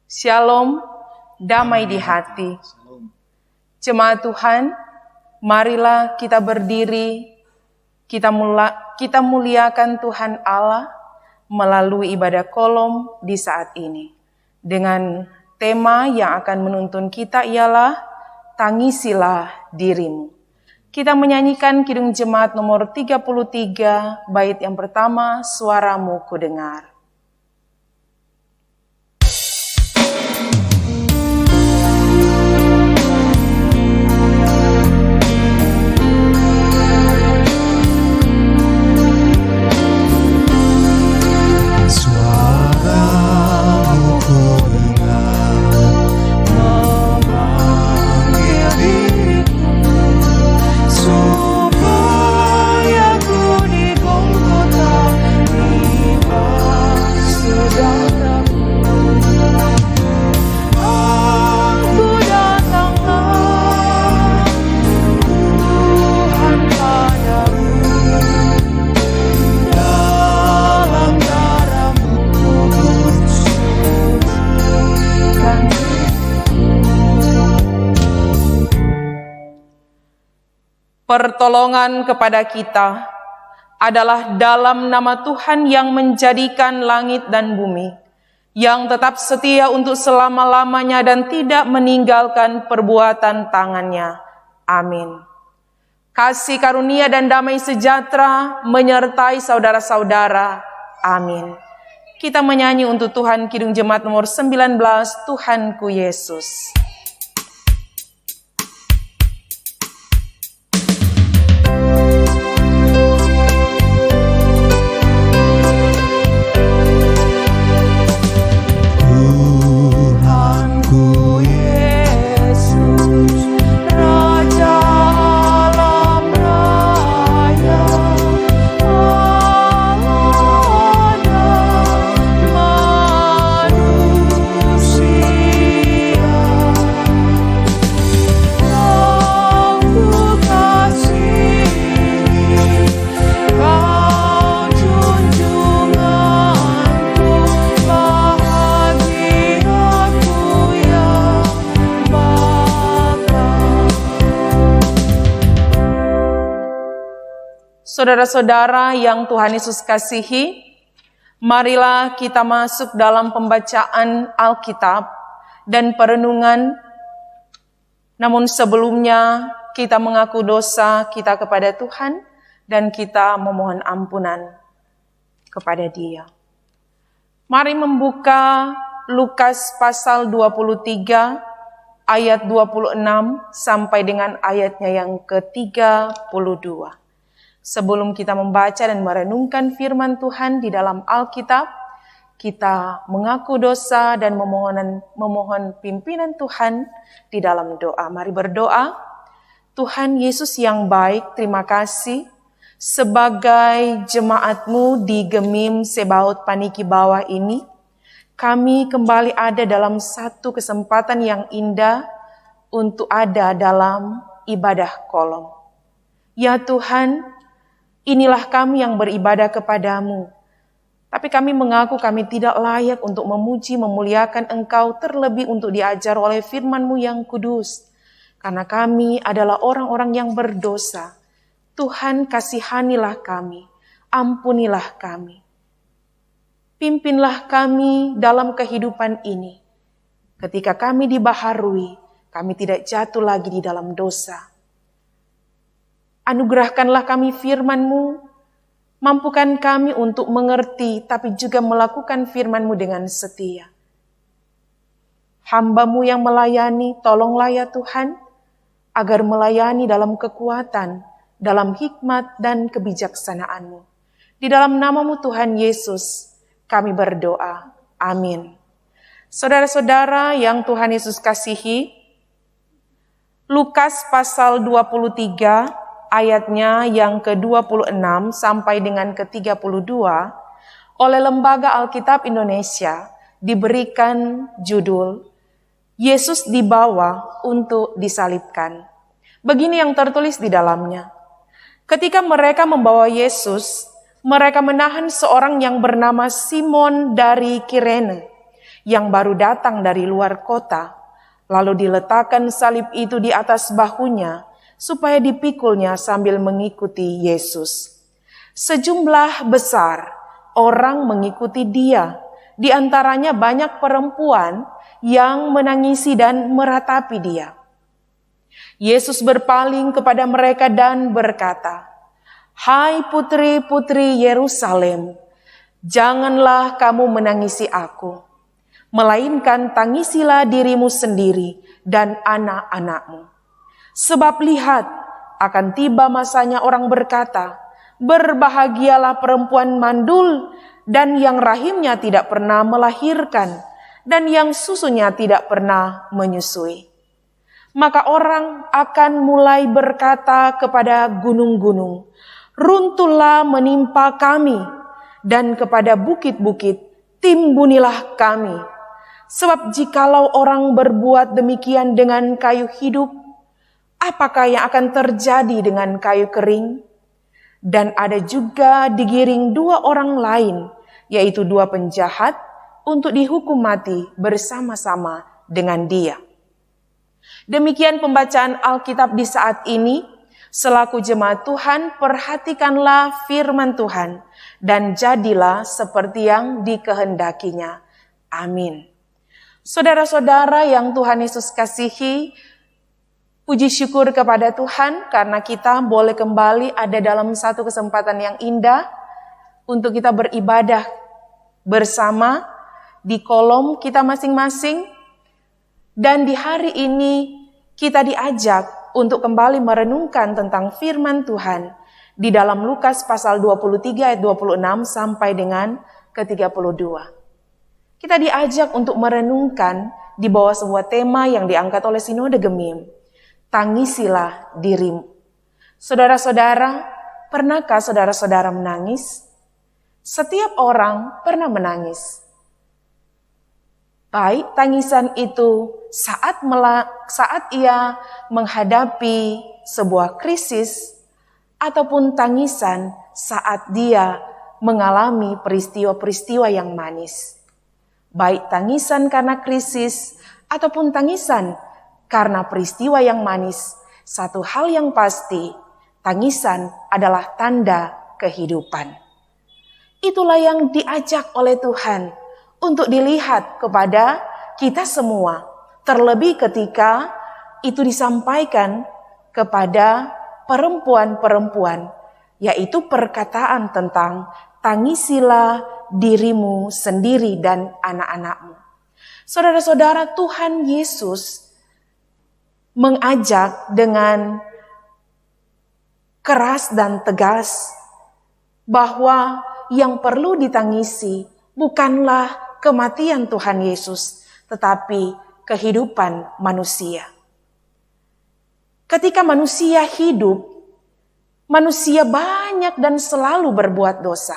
Shalom, damai di hati. Jemaat Tuhan, marilah kita berdiri, kita muliakan Tuhan Allah melalui ibadah kolom di saat ini. Dengan tema yang akan menuntun kita ialah Tangisilah Dirimu. Kita menyanyikan Kidung Jemaat nomor 33, bait yang pertama, Suaramu Kudengar. Pertolongan kepada kita adalah dalam nama Tuhan yang menjadikan langit dan bumi, yang tetap setia untuk selama-lamanya dan tidak meninggalkan perbuatan tangannya. Amin. Kasih karunia dan damai sejahtera menyertai saudara-saudara. Amin. Kita menyanyi untuk Tuhan Kidung Jemaat nomor 19, Tuhanku Yesus. Saudara-saudara yang Tuhan Yesus kasihi, marilah kita masuk dalam pembacaan Alkitab dan perenungan. Namun sebelumnya kita mengaku dosa kita kepada Tuhan dan kita memohon ampunan kepada Dia. Mari membuka Lukas pasal 23 ayat 26 sampai dengan ayatnya yang ke-32. Sebelum kita membaca dan merenungkan firman Tuhan di dalam Alkitab, kita mengaku dosa dan memohon pimpinan Tuhan di dalam doa. Mari berdoa. Tuhan Yesus yang baik, terima kasih sebagai jemaat-Mu di Gemim Sebaot Paniki Bawah ini. Kami kembali ada dalam satu kesempatan yang indah untuk ada dalam ibadah kolom. Ya Tuhan, inilah kami yang beribadah kepadamu. Tapi kami mengaku kami tidak layak untuk memuji, memuliakan Engkau, terlebih untuk diajar oleh firman-Mu yang kudus. Karena kami adalah orang-orang yang berdosa. Tuhan, kasihanilah kami, ampunilah kami. Pimpinlah kami dalam kehidupan ini. Ketika kami dibaharui, kami tidak jatuh lagi di dalam dosa. Anugerahkanlah kami firman-Mu, mampukan kami untuk mengerti, tapi juga melakukan firman-Mu dengan setia. Hamba-Mu yang melayani, tolonglah ya Tuhan, agar melayani dalam kekuatan, dalam hikmat dan kebijaksanaan-Mu. Di dalam nama-Mu Tuhan Yesus, kami berdoa. Amin. Saudara-saudara yang Tuhan Yesus kasihi, Lukas pasal 23, ayatnya yang ke-26 sampai dengan ke-32 oleh Lembaga Alkitab Indonesia diberikan judul Yesus dibawa untuk disalibkan. Begini yang tertulis di dalamnya. Ketika mereka membawa Yesus, mereka menahan seorang yang bernama Simon dari Kirene, yang baru datang dari luar kota. Lalu diletakkan salib itu di atas bahunya, supaya dipikulnya sambil mengikuti Yesus. Sejumlah besar orang mengikuti dia, di antaranya banyak perempuan yang menangisi dan meratapi dia. Yesus berpaling kepada mereka dan berkata, "Hai putri-putri Yerusalem, janganlah kamu menangisi aku, melainkan tangisilah dirimu sendiri dan anak-anakmu. Sebab lihat, akan tiba masanya orang berkata, berbahagialah perempuan mandul dan yang rahimnya tidak pernah melahirkan dan yang susunya tidak pernah menyusui. Maka orang akan mulai berkata kepada gunung-gunung, runtuhlah menimpa kami, dan kepada bukit-bukit, timbunilah kami. Sebab jikalau orang berbuat demikian dengan kayu hidup, apakah yang akan terjadi dengan kayu kering? Dan ada juga digiring 2 orang lain, yaitu 2 penjahat, untuk dihukum mati bersama-sama dengan dia." Demikian pembacaan Alkitab di saat ini. Selaku jemaat Tuhan, perhatikanlah firman Tuhan, dan jadilah seperti yang dikehendakinya. Amin. Saudara-saudara yang Tuhan Yesus kasihi, puji syukur kepada Tuhan karena kita boleh kembali ada dalam satu kesempatan yang indah untuk kita beribadah bersama di kolom kita masing-masing. Dan di hari ini kita diajak untuk kembali merenungkan tentang firman Tuhan di dalam Lukas pasal 23 ayat 26 sampai dengan ke-32. Kita diajak untuk merenungkan di bawah sebuah tema yang diangkat oleh Sinode Gemim. Tangisilah dirimu. Saudara-saudara, pernahkah saudara-saudara menangis? Setiap orang pernah menangis. Baik tangisan itu saat ia menghadapi sebuah krisis, ataupun tangisan saat dia mengalami peristiwa-peristiwa yang manis. Baik tangisan karena krisis ataupun tangisan karena peristiwa yang manis, satu hal yang pasti, tangisan adalah tanda kehidupan. Itulah yang diajak oleh Tuhan untuk dilihat kepada kita semua, terlebih ketika itu disampaikan kepada perempuan-perempuan, yaitu perkataan tentang tangisilah dirimu sendiri dan anak-anakmu. Saudara-saudara, Tuhan Yesus mengajak dengan keras dan tegas bahwa yang perlu ditangisi bukanlah kematian Tuhan Yesus, tetapi kehidupan manusia. Ketika manusia hidup, manusia banyak dan selalu berbuat dosa.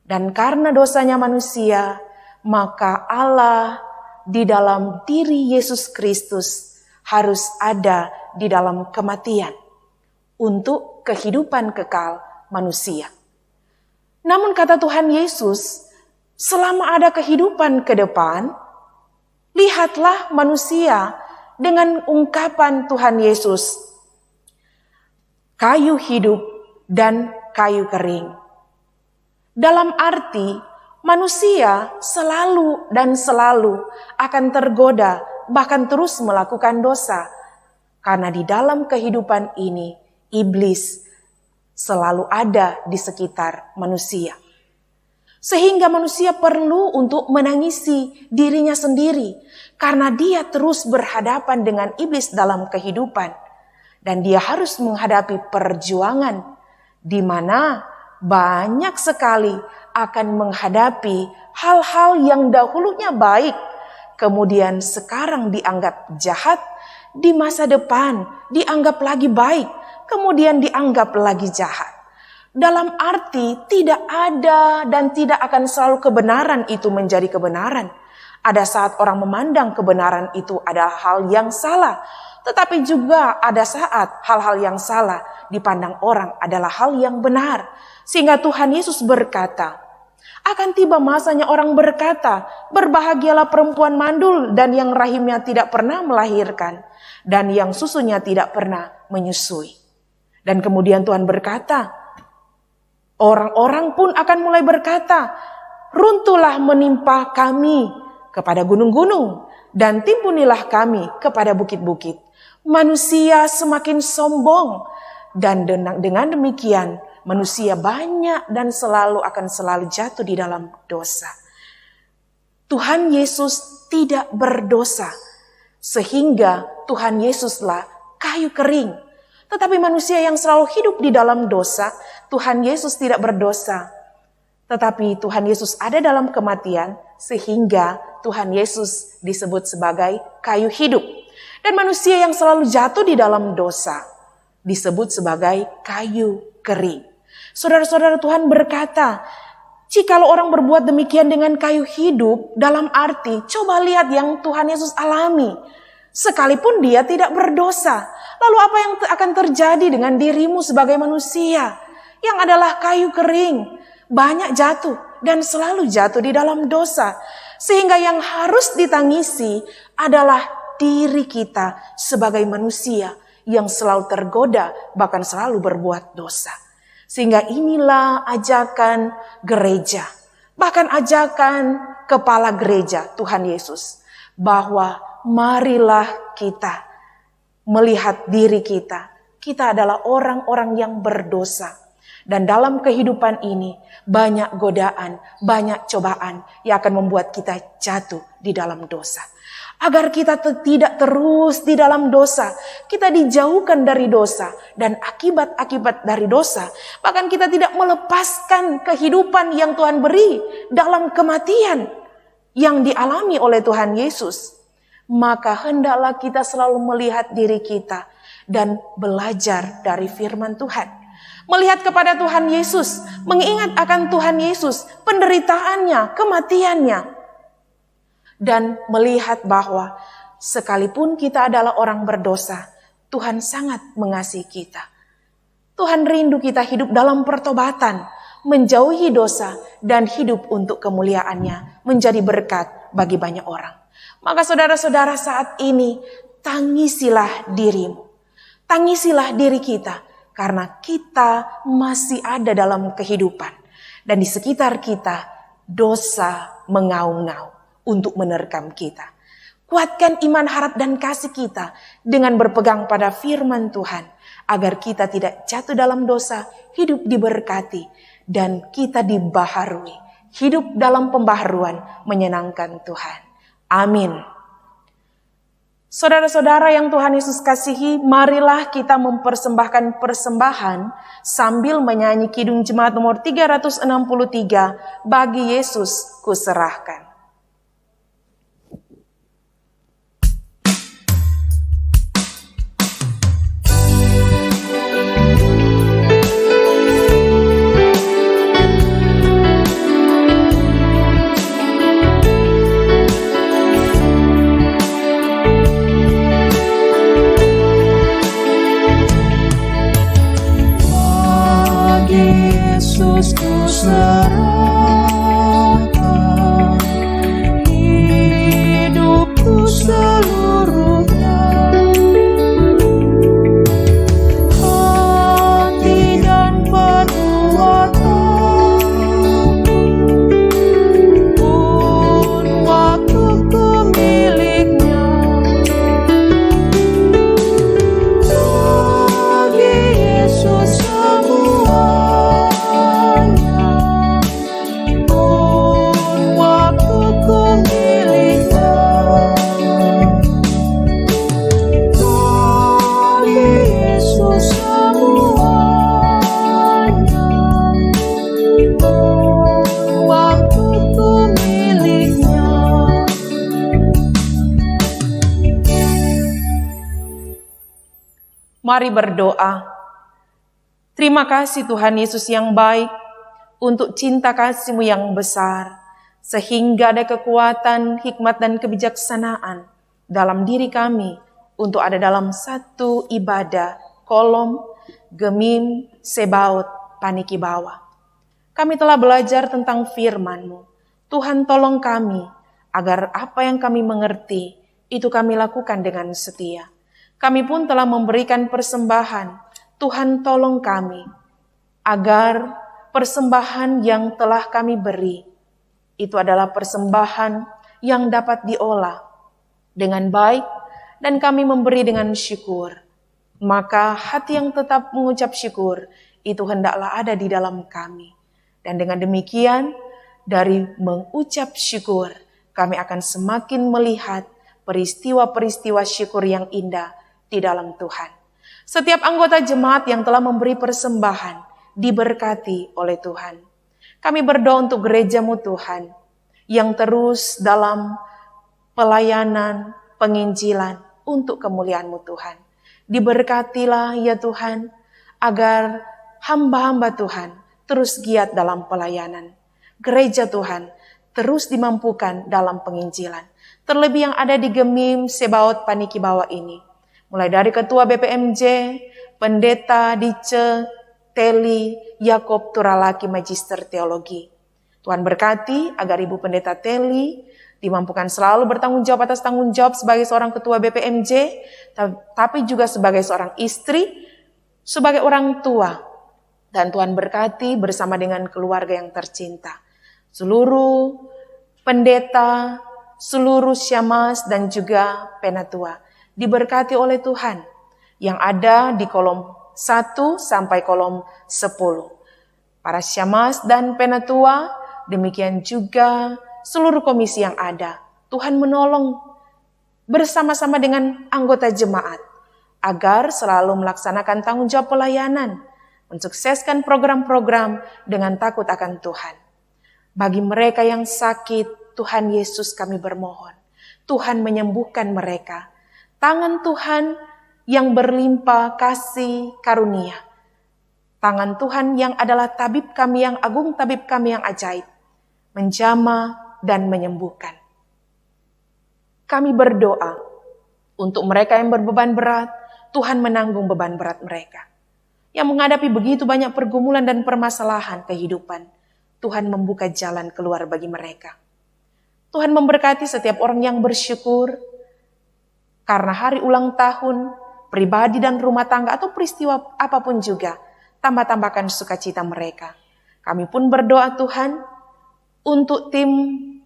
Dan karena dosanya manusia, maka Allah di dalam diri Yesus Kristus harus ada di dalam kematian untuk kehidupan kekal manusia. Namun kata Tuhan Yesus, selama ada kehidupan ke depan, lihatlah manusia dengan ungkapan Tuhan Yesus, kayu hidup dan kayu kering. Dalam arti, manusia selalu dan selalu akan tergoda, bahkan terus melakukan dosa. Karena di dalam kehidupan ini, iblis selalu ada di sekitar manusia. Sehingga manusia perlu untuk menangisi dirinya sendiri, karena dia terus berhadapan dengan iblis dalam kehidupan. Dan dia harus menghadapi perjuangan, di mana banyak sekali akan menghadapi hal-hal yang dahulunya baik, kemudian sekarang dianggap jahat, di masa depan dianggap lagi baik, kemudian dianggap lagi jahat. Dalam arti tidak ada dan tidak akan selalu kebenaran itu menjadi kebenaran. Ada saat orang memandang kebenaran itu adalah hal yang salah, tetapi juga ada saat hal-hal yang salah dipandang orang adalah hal yang benar. Sehingga Tuhan Yesus berkata, Akan tiba masanya orang berkata, berbahagialah perempuan mandul dan yang rahimnya tidak pernah melahirkan, dan yang susunya tidak pernah menyusui. Dan kemudian Tuhan berkata, orang-orang pun akan mulai berkata, runtuhlah menimpa kami kepada gunung-gunung, dan timpunilah kami kepada bukit-bukit. Manusia semakin sombong, dan dengan demikian manusia banyak dan akan selalu jatuh di dalam dosa. Tuhan Yesus tidak berdosa, sehingga Tuhan Yesuslah kayu kering. Tetapi manusia yang selalu hidup di dalam dosa, Tuhan Yesus tidak berdosa. Tetapi Tuhan Yesus ada dalam kematian, sehingga Tuhan Yesus disebut sebagai kayu hidup. Dan manusia yang selalu jatuh di dalam dosa disebut sebagai kayu kering. Saudara-saudara, Tuhan berkata, jikalau orang berbuat demikian dengan kayu hidup, dalam arti, coba lihat yang Tuhan Yesus alami. Sekalipun dia tidak berdosa, lalu apa yang akan terjadi dengan dirimu sebagai manusia yang adalah kayu kering, banyak jatuh dan selalu jatuh di dalam dosa. Sehingga yang harus ditangisi adalah diri kita sebagai manusia yang selalu tergoda, bahkan selalu berbuat dosa. Sehingga inilah ajakan gereja, bahkan ajakan kepala gereja Tuhan Yesus, bahwa marilah kita melihat diri kita. Kita adalah orang-orang yang berdosa. Dan dalam kehidupan ini banyak godaan, banyak cobaan yang akan membuat kita jatuh di dalam dosa. Agar kita tidak terus di dalam dosa, kita dijauhkan dari dosa dan akibat-akibat dari dosa. Bahkan kita tidak melepaskan kehidupan yang Tuhan beri dalam kematian yang dialami oleh Tuhan Yesus. Maka hendaklah kita selalu melihat diri kita dan belajar dari firman Tuhan. Melihat kepada Tuhan Yesus, mengingat akan Tuhan Yesus, penderitaannya, kematiannya. Dan melihat bahwa sekalipun kita adalah orang berdosa, Tuhan sangat mengasihi kita. Tuhan rindu kita hidup dalam pertobatan, menjauhi dosa, dan hidup untuk kemuliaannya, menjadi berkat bagi banyak orang. Maka saudara-saudara, saat ini tangisilah dirimu, tangisilah diri kita, karena kita masih ada dalam kehidupan. Dan di sekitar kita, dosa mengaum-ngaum untuk menerkam kita. Kuatkan iman, harap, dan kasih kita dengan berpegang pada firman Tuhan, agar kita tidak jatuh dalam dosa, hidup diberkati, dan kita dibaharui, hidup dalam pembaharuan menyenangkan Tuhan. Amin. Saudara-saudara yang Tuhan Yesus kasihi, marilah kita mempersembahkan persembahan sambil menyanyi Kidung Jemaat nomor 363, Bagi Yesus Kuserahkan. Yesus kuserahkan hidupku seluruhnya, hati dan perbuatan pun waktuku miliknya. Bagi Yesus Mari berdoa. Terima kasih Tuhan Yesus yang baik, untuk cinta kasih-Mu yang besar, sehingga ada kekuatan, hikmat, dan kebijaksanaan dalam diri kami untuk ada dalam satu ibadah kolom, gemim, sebaot, paniki bawah. Kami telah belajar tentang firman-Mu. Tuhan tolong kami, agar apa yang kami mengerti, itu kami lakukan dengan setia. Kami pun telah memberikan persembahan. Tuhan tolong kami, agar persembahan yang telah kami beri, itu adalah persembahan yang dapat diolah dengan baik, dan kami memberi dengan syukur. Maka hati yang tetap mengucap syukur, itu hendaklah ada di dalam kami. Dan dengan demikian, dari mengucap syukur, kami akan semakin melihat peristiwa-peristiwa syukur yang indah di dalam Tuhan. Setiap anggota jemaat yang telah memberi persembahan, diberkati oleh Tuhan. Kami berdoa untuk gereja-Mu Tuhan, yang terus dalam pelayanan, penginjilan, untuk kemuliaan-Mu Tuhan. Diberkatilah ya Tuhan, agar hamba-hamba Tuhan terus giat dalam pelayanan. Gereja Tuhan terus dimampukan dalam penginjilan. Terlebih yang ada di Gemim Sebaot Paniki Bawah ini. Mulai dari Ketua BPMJ, Pendeta Dice, Teli, Yakob Turalaki Magister Teologi. Tuhan berkati agar Ibu Pendeta Teli dimampukan selalu bertanggung jawab atas tanggung jawab sebagai seorang Ketua BPMJ, tapi juga sebagai seorang istri, sebagai orang tua. Dan Tuhan berkati bersama dengan keluarga yang tercinta. Seluruh pendeta, seluruh syamas dan juga penatua diberkati oleh Tuhan yang ada di kolom 1 sampai kolom 10. Para syamas dan penatua, demikian juga seluruh komisi yang ada. Tuhan menolong bersama-sama dengan anggota jemaat agar selalu melaksanakan tanggung jawab pelayanan, mensukseskan program-program dengan takut akan Tuhan. Bagi mereka yang sakit, Tuhan Yesus kami bermohon, Tuhan menyembuhkan mereka. Tangan Tuhan yang berlimpah kasih karunia. Tangan Tuhan yang adalah tabib kami yang agung, tabib kami yang ajaib, menjamah dan menyembuhkan. Kami berdoa untuk mereka yang berbeban berat, Tuhan menanggung beban berat mereka. Yang menghadapi begitu banyak pergumulan dan permasalahan kehidupan, Tuhan membuka jalan keluar bagi mereka. Tuhan memberkati setiap orang yang bersyukur karena hari ulang tahun, pribadi dan rumah tangga atau peristiwa apapun juga, tambah-tambahkan sukacita mereka. Kami pun berdoa Tuhan untuk tim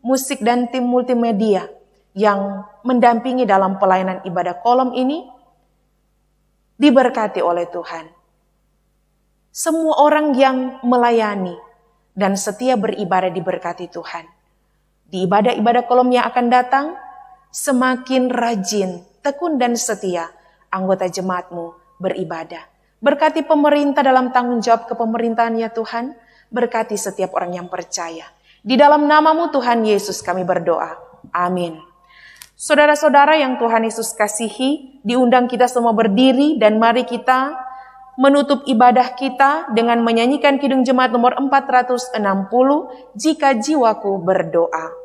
musik dan tim multimedia yang mendampingi dalam pelayanan ibadah kolom ini, diberkati oleh Tuhan. Semua orang yang melayani dan setia beribadah diberkati Tuhan. Di ibadah-ibadah kolom yang akan datang, semakin rajin, tekun dan setia anggota jemaat-Mu beribadah. Berkati pemerintah dalam tanggung jawab kepemerintahan ya Tuhan. Berkati setiap orang yang percaya. Di dalam nama-Mu Tuhan Yesus kami berdoa. Amin. Saudara-saudara yang Tuhan Yesus kasihi, diundang kita semua berdiri dan mari kita menutup ibadah kita dengan menyanyikan Kidung Jemaat nomor 460, Jika Jiwaku Berdoa.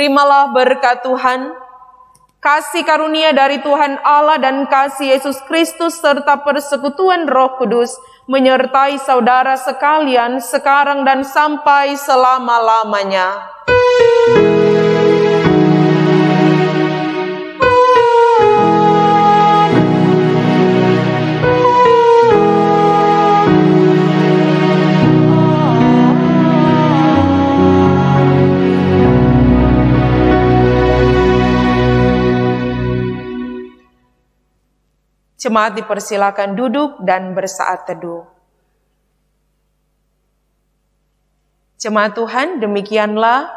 Terimalah berkat Tuhan, kasih karunia dari Tuhan Allah dan kasih Yesus Kristus serta persekutuan Roh Kudus menyertai saudara sekalian sekarang dan sampai selama-lamanya. Jemaat dipersilakan duduk dan bersaat teduh. Jemaat Tuhan, demikianlah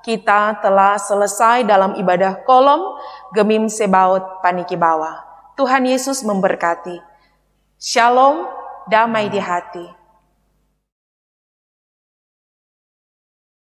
kita telah selesai dalam ibadah kolom Gemim Sebaot Paniki Bawah. Tuhan Yesus memberkati. Shalom, damai di hati.